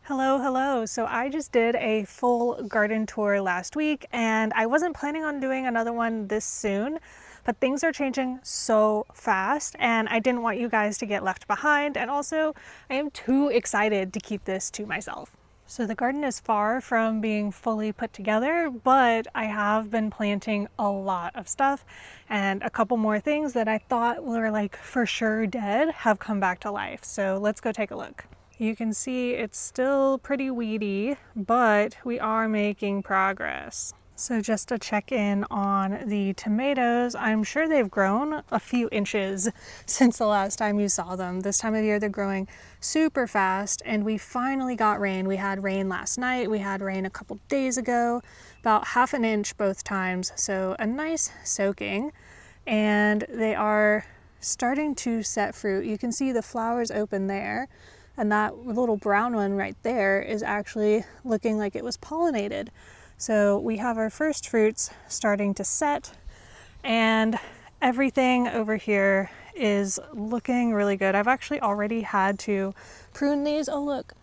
Hello, hello. So I just did a full garden tour last week and I wasn't planning on doing another one this soon, but things are changing so fast and I didn't want you guys to get left behind. And also I am too excited to keep this to myself. So the garden is far from being fully put together, but I have been planting a lot of stuff and a couple more things that I thought were like for sure dead have come back to life. So let's go take a look. You can see it's still pretty weedy, but we are making progress. So just to check in on the tomatoes, I'm sure they've grown a few inches since the last time you saw them. This time of year they're growing super fast and we finally got rain. We had rain last night, we had rain a couple days ago, about half an inch both times. So a nice soaking, and they are starting to set fruit. You can see the flowers open there. And that little brown one right there is actually looking like it was pollinated. So we have our first fruits starting to set and everything over here is looking really good. I've actually already had to prune these. Oh look,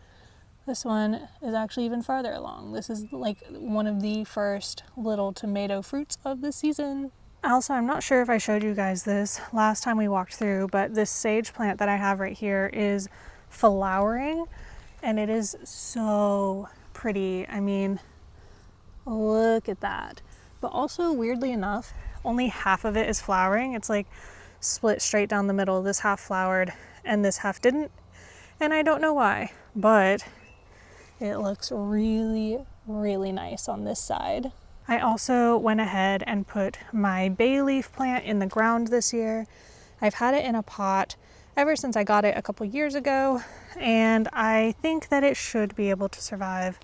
this one is actually even farther along. This is like one of the first little tomato fruits of the season. Also, I'm not sure if I showed you guys this last time we walked through, but this sage plant that I have right here is flowering and it is so pretty. I mean, look at that. But also, weirdly enough, only half of it is flowering. It's like split straight down the middle. This half flowered and this half didn't, and I don't know why, but it looks really, really nice on this side. I also went ahead and put my bay leaf plant in the ground this year. I've had it in a pot ever since I got it a couple years ago, and I think that it should be able to survive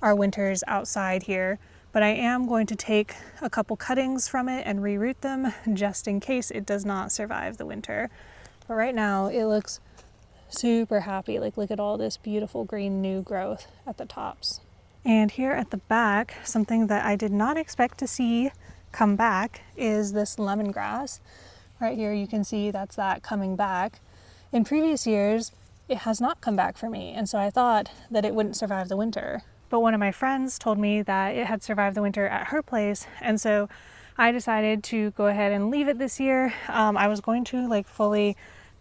our winters outside here, but I am going to take a couple cuttings from it and reroot them just in case it does not survive the winter. But right now it looks super happy. Like, look at all this beautiful green new growth at the tops. And here at the back, something that I did not expect to see come back is this lemongrass. Right here you can see that's that coming back. In previous years, it has not come back for me, and so I thought that it wouldn't survive the winter. But one of my friends told me that it had survived the winter at her place, and so I decided to go ahead and leave it this year. I was going to like fully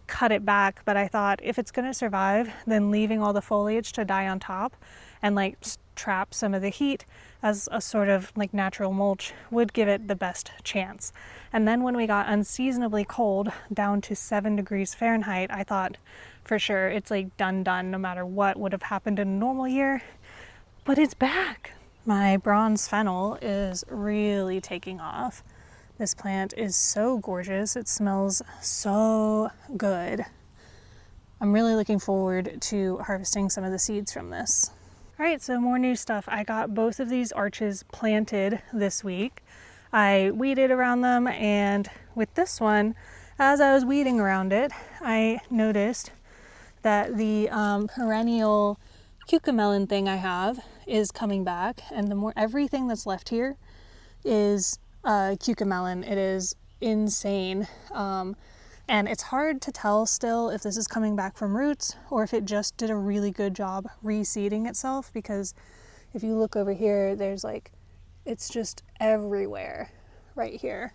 cut it back, but I thought if it's going to survive, then leaving all the foliage to die on top and like trap some of the heat as a sort of like natural mulch would give it the best chance. And then when we got unseasonably cold, down to 7 degrees Fahrenheit, I thought for sure it's like done no matter what would have happened in a normal year. But it's back. My bronze fennel is really taking off. This plant is so gorgeous. It smells so good. I'm really looking forward to harvesting some of the seeds from this. All right, so more new stuff. I got both of these arches planted this week. I weeded around them, and with this one, as I was weeding around it, I noticed that the perennial cucamelon thing I have is coming back, and everything that's left here is cucamelon. It is insane. And it's hard to tell still if this is coming back from roots or if it just did a really good job reseeding itself, because if you look over here, there's like, it's just everywhere right here.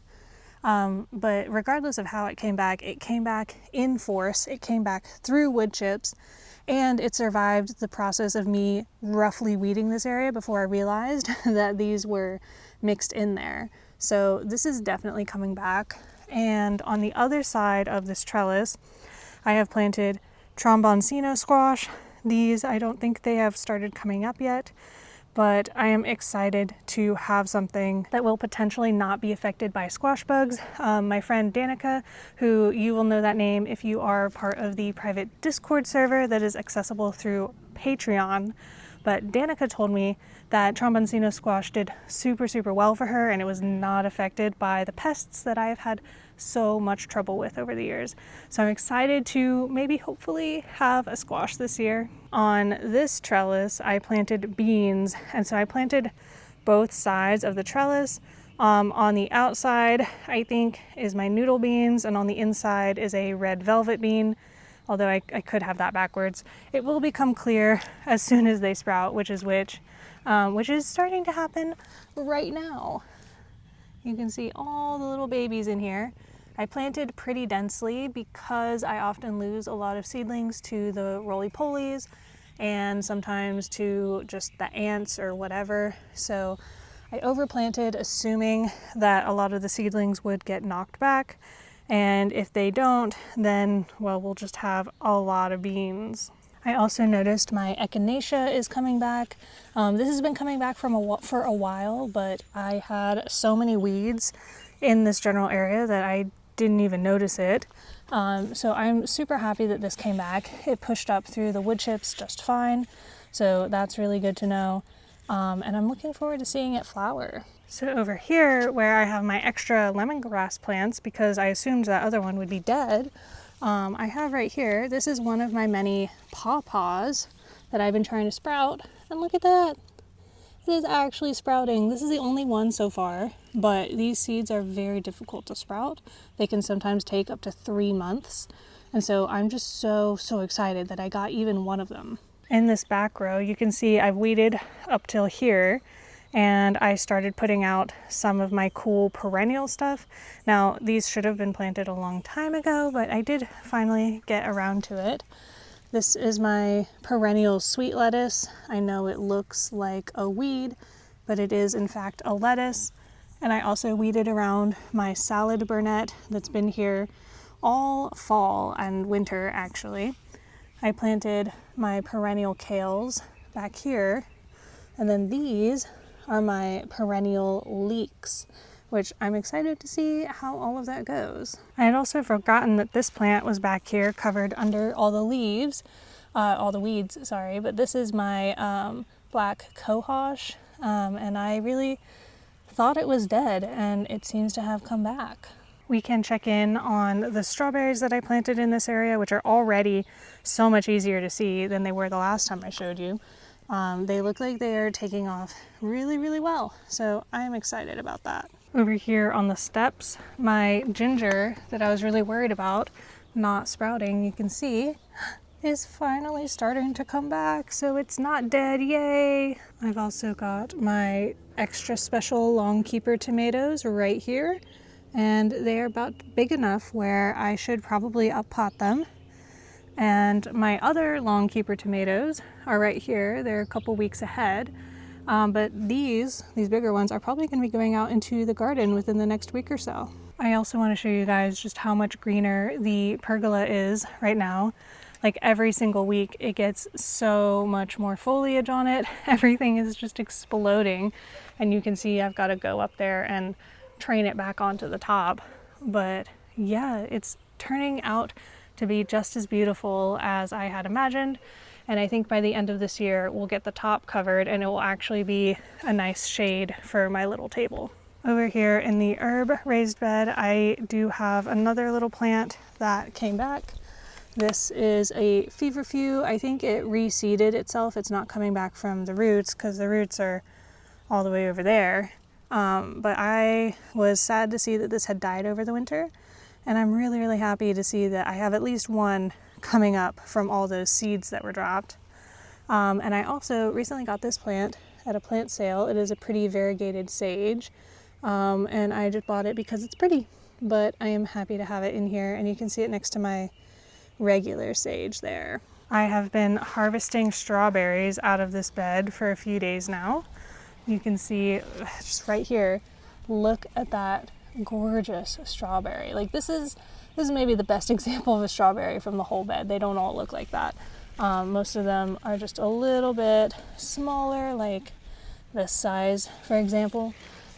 But regardless of how it came back in force. It came back through wood chips, and it survived the process of me roughly weeding this area before I realized that these were mixed in there. So this is definitely coming back. And on the other side of this trellis, I have planted tromboncino squash. These, I don't think they have started coming up yet, but I am excited to have something that will potentially not be affected by squash bugs. My friend Danica, who you will know that name if you are part of the private Discord server that is accessible through Patreon, but Danica told me that tromboncino squash did super well for her, and it was not affected by the pests that I have had so much trouble with over the years. So I'm excited to maybe hopefully have a squash this year. On this trellis, I planted beans, and so I planted both sides of the trellis. On the outside, I think, is my noodle beans, and on the inside is a red velvet bean. although I could have that backwards. It will become clear as soon as they sprout, which is starting to happen right now. You can see all the little babies in here. I planted pretty densely because I often lose a lot of seedlings to the roly-polies and sometimes to just the ants or whatever. So I overplanted, assuming that a lot of the seedlings would get knocked back. And if they don't, then, well, we'll just have a lot of beans. I also noticed my echinacea is coming back. This has been coming back for a while, but I had so many weeds in this general area that I didn't even notice it. So I'm super happy that this came back. It pushed up through the wood chips just fine. So that's really good to know. And I'm looking forward to seeing it flower. So over here, where I have my extra lemongrass plants, because I assumed that other one would be dead, I have right here, this is one of my many pawpaws that I've been trying to sprout. And look at that. It is actually sprouting. This is the only one so far, but these seeds are very difficult to sprout. They can sometimes take up to 3 months. And so I'm just so excited that I got even one of them. In this back row, you can see I've weeded up till here, and I started putting out some of my cool perennial stuff. Now, these should have been planted a long time ago, but I did finally get around to it. This is my perennial sweet lettuce. I know it looks like a weed, but it is in fact a lettuce. And I also weeded around my salad burnet that's been here all fall and winter, actually. I planted my perennial kales back here, and then these are my perennial leeks, which I'm excited to see how all of that goes. I had also forgotten that this plant was back here covered under all the weeds, but this is my black cohosh, and I really thought it was dead, and it seems to have come back. We can check in on the strawberries that I planted in this area, which are already so much easier to see than they were the last time I showed you. They look like they are taking off really well, so I'm excited about that. Over here on the steps, my ginger that I was really worried about not sprouting, you can see, is finally starting to come back, so it's not dead, yay! I've also got my extra special long keeper tomatoes right here, and they are about big enough where I should probably up pot them. And my other long keeper tomatoes are right here. They're a couple weeks ahead, but these bigger ones are probably going to be going out into the garden within the next week or so. I also want to show you guys just how much greener the pergola is right now. Like every single week it gets so much more foliage on it. Everything is just exploding, and you can see I've got to go up there and train it back onto the top. But yeah, it's turning out to be just as beautiful as I had imagined, and I think by the end of this year we'll get the top covered and it will actually be a nice shade for my little table. Over here in the herb raised bed, I do have another little plant that came back. This is a feverfew. I think it reseeded itself. It's not coming back from the roots because the roots are all the way over there. But I was sad to see that this had died over the winter, and I'm really happy to see that I have at least one coming up from all those seeds that were dropped. And I also recently got this plant at a plant sale. It is a pretty variegated sage, and I just bought it because it's pretty, but I am happy to have it in here, and you can see it next to my regular sage there. I have been harvesting strawberries out of this bed for a few days now. You can see just right here, look at that gorgeous strawberry. Like this is maybe the best example of a strawberry from the whole bed. They don't all look like that. Most of them are just a little bit smaller, like this size, for example.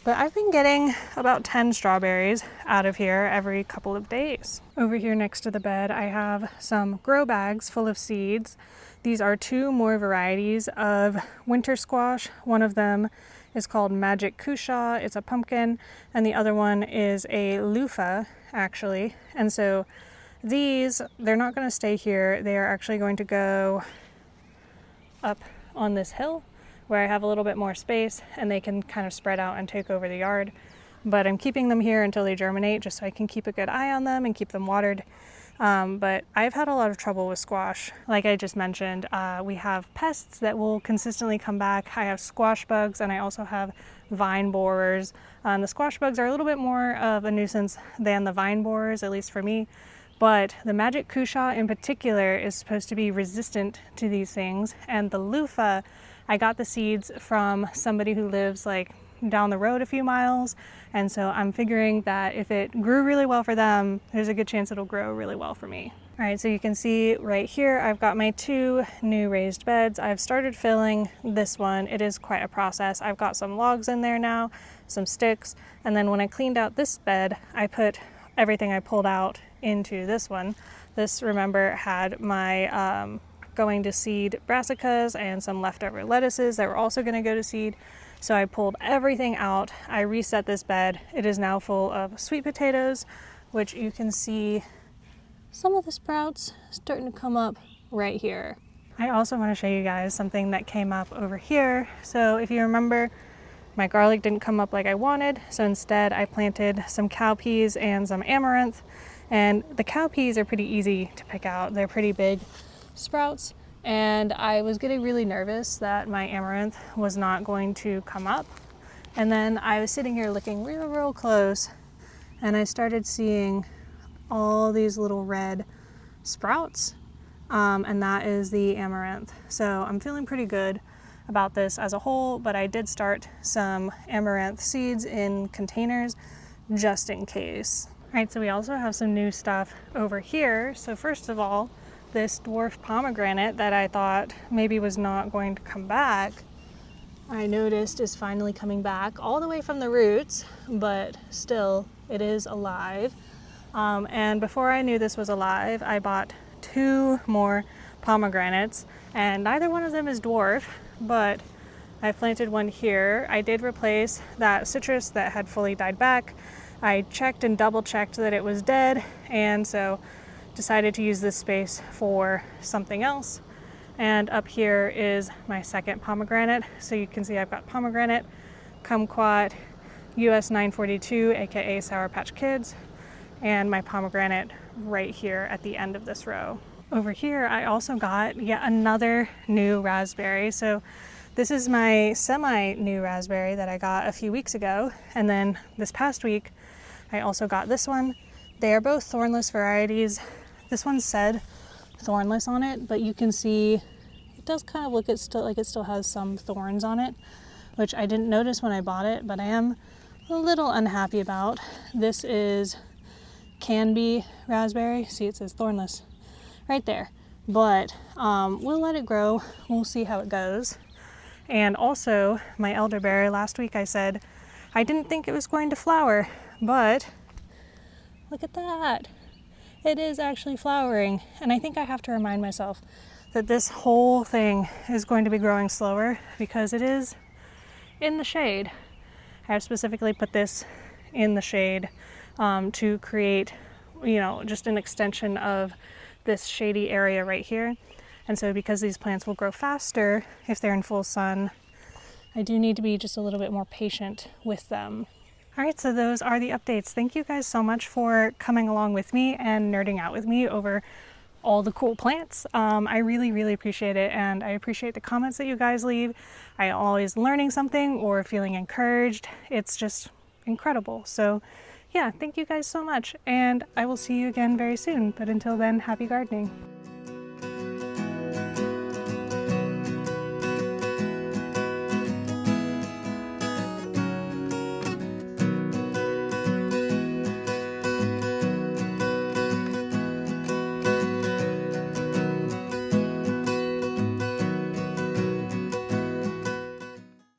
But I've been getting about 10 strawberries out of here every couple of days. Over here next to the bed, I have some grow bags full of seeds. These are 2 more varieties of winter squash. One of them is called Magic Cushaw. It's a pumpkin, and the other one is a loofah, actually. And so these, they're not going to stay here. They are actually going to go up on this hill where I have a little bit more space, and they can kind of spread out and take over the yard. But I'm keeping them here until they germinate, just so I can keep a good eye on them and keep them watered. But I've had a lot of trouble with squash. Like I just mentioned, we have pests that will consistently come back. I have squash bugs, and I also have vine borers. The squash bugs are a little bit more of a nuisance than the vine borers, at least for me. But the magic cushaw in particular is supposed to be resistant to these things. And the loofah, I got the seeds from somebody who lives like down the road a few miles. And so I'm figuring that if it grew really well for them, there's a good chance it'll grow really well for me. All right, so you can see right here, I've got my 2 new raised beds. I've started filling this one. It is quite a process. I've got some logs in there now, some sticks. And then when I cleaned out this bed, I put everything I pulled out into this one. This, remember, had my going to seed brassicas and some leftover lettuces that were also going to go to seed. So I pulled everything out. I reset this bed. It is now full of sweet potatoes, which you can see some of the sprouts starting to come up right here. I also want to show you guys something that came up over here. So if you remember, my garlic didn't come up like I wanted, so instead I planted some cowpeas and some amaranth. And the cowpeas are pretty easy to pick out. They're pretty big sprouts. And I was getting really nervous that my amaranth was not going to come up. And then I was sitting here looking real close, and I started seeing all these little red sprouts, and that is the amaranth. So I'm feeling pretty good about this as a whole, but I did start some amaranth seeds in containers just in case. All right, so we also have some new stuff over here. So first of all, this dwarf pomegranate that I thought maybe was not going to come back, I noticed is finally coming back all the way from the roots, but still it is alive. And before I knew this was alive, I bought 2 more pomegranates, and neither one of them is dwarf, but I planted one here. I did replace that citrus that had fully died back. I checked and double checked that it was dead, and so decided to use this space for something else. And up here is my second pomegranate. So you can see I've got pomegranate, kumquat, US 942, aka Sour Patch Kids, and my pomegranate right here at the end of this row. Over here, I also got yet another new raspberry. So this is my semi-new raspberry that I got a few weeks ago. And then this past week, I also got this one. They are both thornless varieties. This one said thornless on it, but you can see it does kind of look like it still has some thorns on it, which I didn't notice when I bought it, but I am a little unhappy about. This is Canby raspberry. See, it says thornless right there, but we'll let it grow. We'll see how it goes. And also my elderberry, last week I said I didn't think it was going to flower, but look at that. It is actually flowering. And I think I have to remind myself that this whole thing is going to be growing slower because it is in the shade. I have specifically put this in the shade to create, just an extension of this shady area right here. And so because these plants will grow faster if they're in full sun, I do need to be just a little bit more patient with them. All right, so those are the updates. Thank you guys so much for coming along with me and nerding out with me over all the cool plants. I really appreciate it, and I appreciate the comments that you guys leave. I'm always learning something or feeling encouraged. It's just incredible. So yeah, thank you guys so much, and I will see you again very soon. But until then, happy gardening.